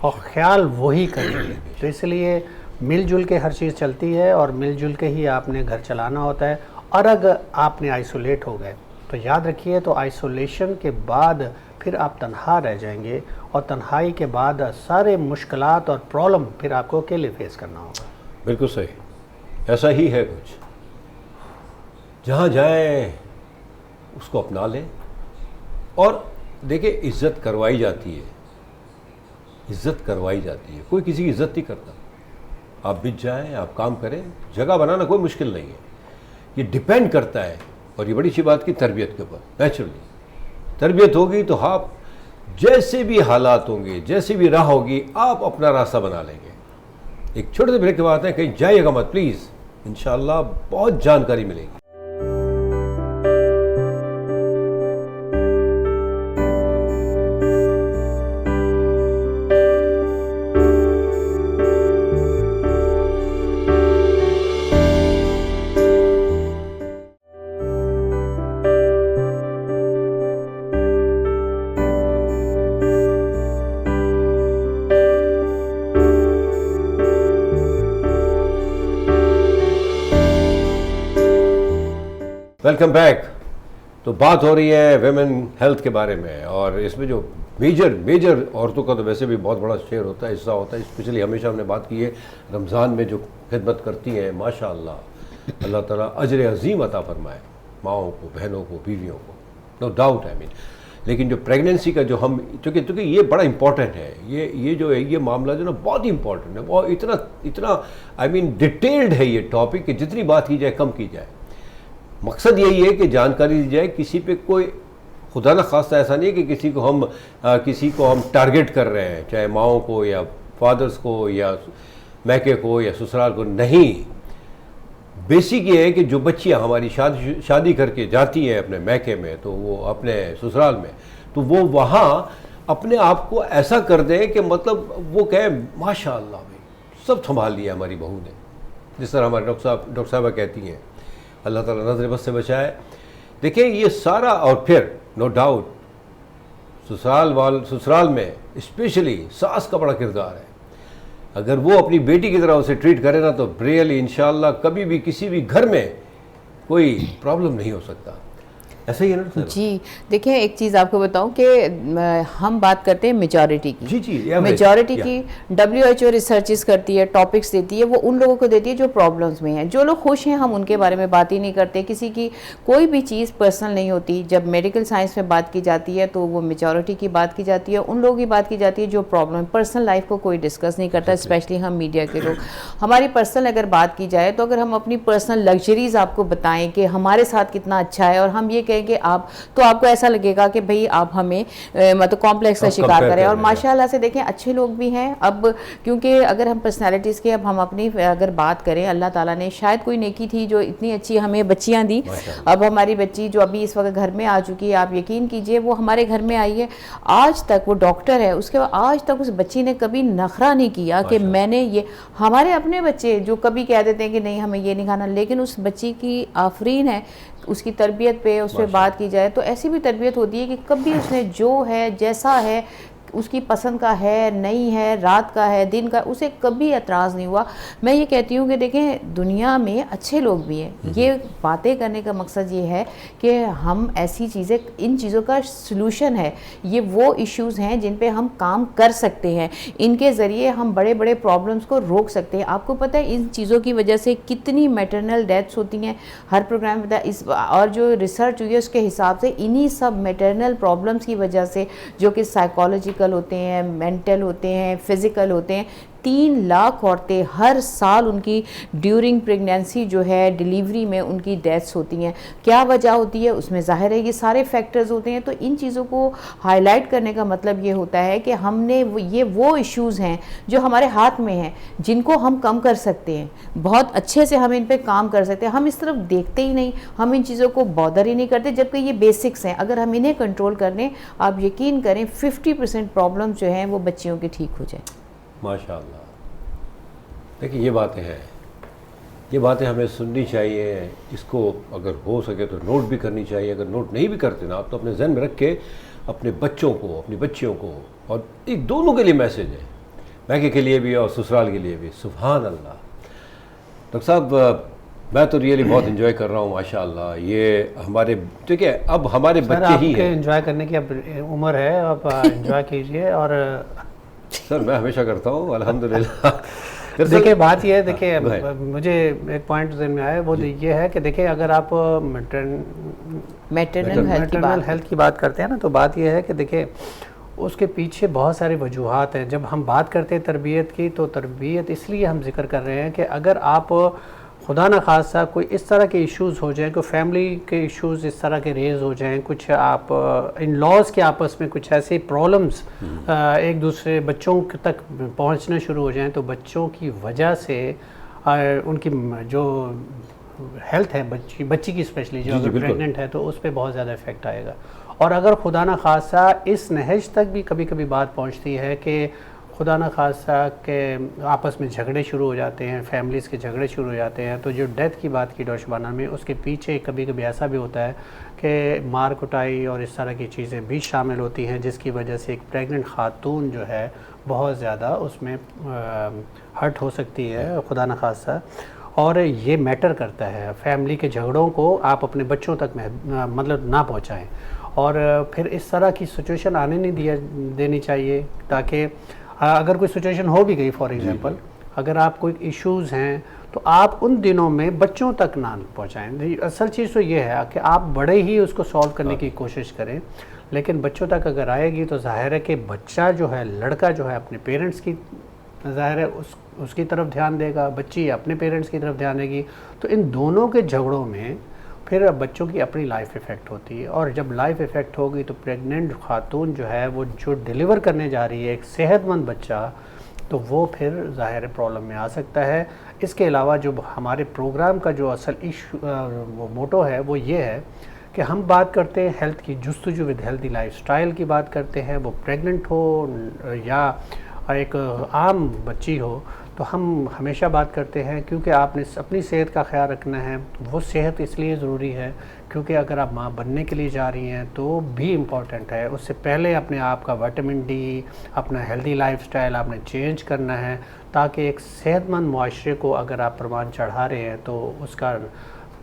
اور خیال وہی کریں گے، تو اس لیے مل جل کے ہر چیز چلتی ہے، اور مل جل کے ہی آپ نے گھر چلانا ہوتا ہے۔ اور اگر آپ نے آئسولیٹ ہو گئے تو یاد رکھیے، تو آئسولیشن کے بعد پھر آپ تنہا رہ جائیں گے، اور تنہائی کے بعد سارے مشکلات اور پرابلم پھر آپ کو اکیلے فیس کرنا ہوگا۔ بالکل صحیح، ایسا ہی ہے کچھ۔ جہاں جائیں اس کو اپنا لیں، اور دیکھیں عزت کروائی جاتی ہے، عزت کروائی جاتی ہے، کوئی کسی کی عزت نہیں کرتا۔ آپ بچ جائیں، آپ کام کریں، جگہ بنانا کوئی مشکل نہیں ہے، یہ ڈیپینڈ کرتا ہے، اور یہ بڑی سی بات کی تربیت کے اوپر۔ نیچرلی تربیت ہوگی تو آپ جیسے بھی حالات ہوں گے، جیسے بھی راہ ہوگی، آپ اپنا راستہ بنا لیں گے۔ ایک چھوٹے سے بریک کے بعد ہے، کہیں جائیے گا مت پلیز، انشاءاللہ بہت جانکاری ملے گی۔ Welcome back. تو بات ہو رہی ہے ویمن ہیلتھ کے بارے میں، اور اس میں جو میجر عورتوں کا تو ویسے بھی بہت بڑا شیئر ہوتا ہے، حصہ ہوتا ہے، اسپیشلی ہمیشہ ہم نے بات کی ہے رمضان میں جو خدمت کرتی ہیں، ماشاءاللہ اللہ تعالیٰ اجر عظیم عطا فرمائے ماؤں کو، بہنوں کو، بیویوں کو، نو ڈاؤٹ ہے۔ لیکن جو پریگننسی کا جو ہم چونکہ یہ بڑا امپورٹنٹ ہے، یہ جو ہے یہ معاملہ جو نا بہت ہی امپورٹنٹ ہے، اور اتنا ڈیٹیلڈ ہے یہ ٹاپک کہ جتنی بات کی جائے کم کی جائے۔ مقصد یہی ہے کہ جانکاری دی جائے، کسی پہ کوئی خدا نہ خواستہ ایسا نہیں ہے کہ کسی کو ہم ٹارگٹ کر رہے ہیں، چاہے ماؤں کو یا فادرز کو یا میکے کو یا سسرال کو، نہیں۔ بیسک یہ ہے کہ جو بچیاں ہماری شادی کر کے جاتی ہیں اپنے میکے میں، تو وہ اپنے سسرال میں، تو وہ وہاں اپنے آپ کو ایسا کر دیں کہ مطلب وہ کہیں ماشاءاللہ بھائی سب سنبھال لیا ہماری بہو نے، جس طرح ہمارے ڈاکٹر صاحبہ کہتی ہیں، اللہ تعالیٰ نظر بد سے بچائے۔ دیکھیں یہ سارا، اور پھر نو ڈاؤٹ سسرال میں اسپیشلی ساس کا بڑا کردار ہے۔ اگر وہ اپنی بیٹی کی طرح اسے ٹریٹ کرے نا، تو ریئلی انشاءاللہ کبھی بھی کسی بھی گھر میں کوئی پرابلم نہیں ہو سکتا۔ ایسا ہی ہے نا؟ جی دیکھیں، ایک چیز آپ کو بتاؤں کہ ہم بات کرتے ہیں میجورٹی کی، جی میجورٹی کی WHO ریسرچز کرتی ہے، ٹاپکس دیتی ہے، وہ ان لوگوں کو دیتی ہے جو پرابلمز میں ہیں۔ جو لوگ خوش ہیں ہم ان کے بارے میں بات ہی نہیں کرتے، کسی کی کوئی بھی چیز پرسنل نہیں ہوتی۔ جب میڈیکل سائنس میں بات کی جاتی ہے تو وہ میجورٹی کی بات کی جاتی ہے، ان لوگوں کی بات کی جاتی ہے جو پرابلم، پرسنل لائف کو کوئی ڈسکس نہیں کرتا، اسپیشلی ہم میڈیا کے لوگ۔ ہماری پرسنل اگر بات کی جائے تو اگر ہم اپنی پرسنل لگژریز آپ کو بتائیں کہ ہمارے ساتھ کتنا اچھا ہے، اور ہم یہ کہیں کہ تو آپ کو ایسا لگے گا کہ بھئی آپ ہمیں مطلب کمپلیکس کا شکار کریں۔ اور ماشاءاللہ سے دیکھیں اچھے لوگ بھی ہیں اب، کیونکہ اگر ہم پرسنالٹیز کے اب ہم اپنی اگر بات کریں، اللہ تعالیٰ نے شاید کوئی نیکی تھی جو اتنی اچھی ہمیں بچیاں دی۔ اب ہماری بچی جو ابھی اس وقت گھر میں آ چکی ہے، آپ یقین کیجئے وہ ہمارے گھر میں آئی ہے، آج تک وہ ڈاکٹر ہے، اس کے بعد آج تک اس بچی نے کبھی نخرہ نہیں کیا کہ میں نے یہ، ہمارے اپنے بچے جو کبھی کہہ دیتے ہیں کہ نہیں ہمیں یہ نہیں کھانا، لیکن اس بچی کی آفرین ہے اس کی تربیت پہ اس پہ بات کی جائے تو ایسی بھی تربیت ہوتی ہے کہ کبھی اس نے جو ہے جیسا ہے اس کی پسند کا ہے نہیں ہے رات کا ہے دن کا اسے کبھی اعتراض نہیں ہوا. میں یہ کہتی ہوں کہ دیکھیں دنیا میں اچھے لوگ بھی ہیں. یہ باتیں کرنے کا مقصد یہ ہے کہ ہم ایسی چیزیں ان چیزوں کا سلوشن ہے. یہ وہ ایشوز ہیں جن پہ ہم کام کر سکتے ہیں. ان کے ذریعے ہم بڑے بڑے پرابلمس کو روک سکتے ہیں. آپ کو پتہ ہے ان چیزوں کی وجہ سے کتنی میٹرنل ڈیتھس ہوتی ہیں ہر پروگرام میں اس اور جو ریسرچ ہوئی ہے اس کے حساب سے انہی سب میٹرنل پرابلمس کی وجہ سے جو کہ سائیکالوجیکل ہوتے ہیں مینٹل ہوتے ہیں فزیکل ہوتے ہیں 3 لاکھ عورتیں ہر سال ان کی ڈیورنگ پریگنینسی جو ہے ڈیلیوری میں ان کی ڈیتھس ہوتی ہیں. کیا وجہ ہوتی ہے اس میں ظاہر ہے یہ سارے فیکٹرز ہوتے ہیں. تو ان چیزوں کو ہائی لائٹ کرنے کا مطلب یہ ہوتا ہے کہ ہم نے یہ وہ ایشوز ہیں جو ہمارے ہاتھ میں ہیں جن کو ہم کم کر سکتے ہیں. بہت اچھے سے ہم ان پہ کام کر سکتے ہیں. ہم اس طرف دیکھتے ہی نہیں ہم ان چیزوں کو بادر ہی نہیں کرتے جبکہ یہ بیسکس ہیں. اگر ہم انہیں کنٹرول کر لیں آپ یقین کریں 50% پرابلمس جو ہیں وہ بچیوں کے ٹھیک ہو جائیں. ماشاء اللہ. دیکھیں یہ باتیں ہیں یہ باتیں ہمیں سننی چاہیے. اس کو اگر ہو سکے تو نوٹ بھی کرنی چاہیے. اگر نوٹ نہیں بھی کرتے نا آپ تو اپنے ذہن میں رکھ کے اپنے بچوں کو اپنی بچیوں کو اور ایک دونوں کے لیے میسیج ہے میکے کے لیے بھی اور سسرال کے لیے بھی. سبحان اللہ. ڈاکٹر صاحب میں تو ریئلی بہت انجوائے کر رہا ہوں ماشاء اللہ. یہ ہمارے دیکھیں اب ہمارے بچے ہی ہیں. انجوائے کرنے کی اب عمر ہے آپ انجوائے کیجئے. اور سر میں ہمیشہ کرتا ہوں الحمدللہ. دیکھیں بات یہ ہے دیکھیں مجھے ایک پوائنٹ ذہن میں آیا وہ یہ ہے کہ دیکھیں اگر آپ میٹرنل ہیلتھ کی بات کرتے ہیں نا تو بات یہ ہے کہ دیکھیں اس کے پیچھے بہت سارے وجوہات ہیں. جب ہم بات کرتے ہیں تربیت کی تو تربیت اس لیے ہم ذکر کر رہے ہیں کہ اگر آپ خدا نہ خاصہ کوئی اس طرح کے ایشوز ہو جائیں کوئی فیملی کے ایشوز اس طرح کے ریز ہو جائیں کچھ آپ ان لاز کے آپس میں کچھ ایسے پرابلمز ایک دوسرے بچوں تک پہنچنا شروع ہو جائیں تو بچوں کی وجہ سے ان کی جو ہیلتھ ہے بچی کی اسپیشلی جو اگر پریگننٹ ہے تو اس پہ بہت زیادہ افیکٹ آئے گا. اور اگر خدا نہ خاصہ اس نہج تک بھی کبھی کبھی بات پہنچتی ہے کہ خدا نہ خاصہ کہ آپس میں جھگڑے شروع ہو جاتے ہیں فیملیز کے جھگڑے شروع ہو جاتے ہیں تو جو ڈیتھ کی بات کی ڈاکٹر شبانہ میں اس کے پیچھے کبھی کبھی ایسا بھی ہوتا ہے کہ مار کٹائی اور اس طرح کی چیزیں بھی شامل ہوتی ہیں جس کی وجہ سے ایک پریگننٹ خاتون جو ہے بہت زیادہ اس میں ہرٹ ہو سکتی ہے خدا نہ خاصہ. اور یہ میٹر کرتا ہے فیملی کے جھگڑوں کو آپ اپنے بچوں تک مطلب نہ پہنچائیں. اور پھر اس طرح کی سچویشن آنے نہیں دینی چاہیے تاکہ اگر کوئی سچویشن ہو بھی گئی فار ایگزامپل اگر آپ کوئی ایشوز ہیں تو آپ ان دنوں میں بچوں تک نہ پہنچائیں. اصل چیز تو یہ ہے کہ آپ بڑے ہی اس کو سالو کرنے کی کوشش کریں لیکن بچوں تک اگر آئے گی تو ظاہر ہے کہ بچہ جو ہے لڑکا جو ہے اپنے پیرنٹس کی ظاہر ہے اس کی طرف دھیان دے گا بچی اپنے پیرنٹس کی طرف دھیان دے گی تو ان دونوں کے جھگڑوں میں پھر بچوں کی اپنی لائف افیکٹ ہوتی ہے. اور جب لائف افیکٹ ہوگی تو پریگننٹ خاتون جو ہے وہ جو ڈیلیور کرنے جا رہی ہے ایک صحت مند بچہ تو وہ پھر ظاہر پرابلم میں آ سکتا ہے. اس کے علاوہ جو ہمارے پروگرام کا جو اصل وہ موٹو ہے وہ یہ ہے کہ ہم بات کرتے ہیں ہیلتھ کی جستجو ود ہیلتھی لائف سٹائل کی بات کرتے ہیں وہ پریگننٹ ہو یا ایک عام بچی ہو تو ہم ہمیشہ بات کرتے ہیں کیونکہ آپ نے اپنی صحت کا خیال رکھنا ہے. وہ صحت اس لیے ضروری ہے کیونکہ اگر آپ ماں بننے کے لیے جا رہی ہیں تو بھی امپورٹنٹ ہے. اس سے پہلے اپنے آپ کا وٹامن ڈی اپنا ہیلدی لائف سٹائل آپ نے چینج کرنا ہے تاکہ ایک صحت مند معاشرے کو اگر آپ پروان چڑھا رہے ہیں تو اس کا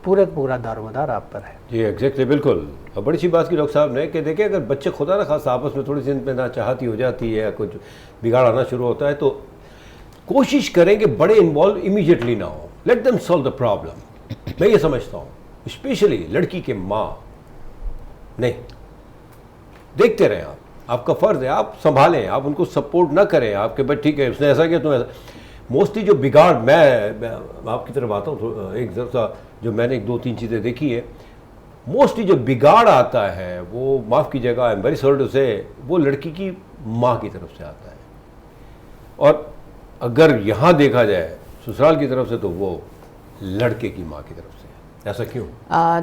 پورا دار و مدار آپ پر ہے. جی ایگزیکٹلی بالکل. اور بڑی سی بات کی ڈاکٹر صاحب نے کہ دیکھیں اگر بچے خدا نہ خاص آپس میں تھوڑی سی ان پہ ناچاہتی ہو جاتی ہے یا کچھ بگاڑ آنا شروع ہوتا ہے تو کوشش کریں کہ بڑے انوالو امیجیٹلی نہ ہو. Let them solve the problem. میں یہ سمجھتا ہوں اسپیشلی لڑکی کے ماں نہیں دیکھتے رہیں آپ کا فرض ہے آپ سنبھالیں آپ ان کو سپورٹ نہ کریں آپ کے بھائی ٹھیک ہے اس نے ایسا کیا تم ایسا. موسٹلی جو بگاڑ میں آپ کی طرف آتا ہوں ایک ذرا جو میں نے 2-3 چیزیں دیکھی ہے موسٹلی جو بگاڑ آتا ہے وہ معاف کیجیے گا ویری سوری ٹو سے وہ لڑکی کی ماں کی طرف سے آتا ہے. اور اگر یہاں دیکھا جائے سسرال کی طرف سے تو وہ لڑکے کی ماں کی طرف سے. ایسا کیوں؟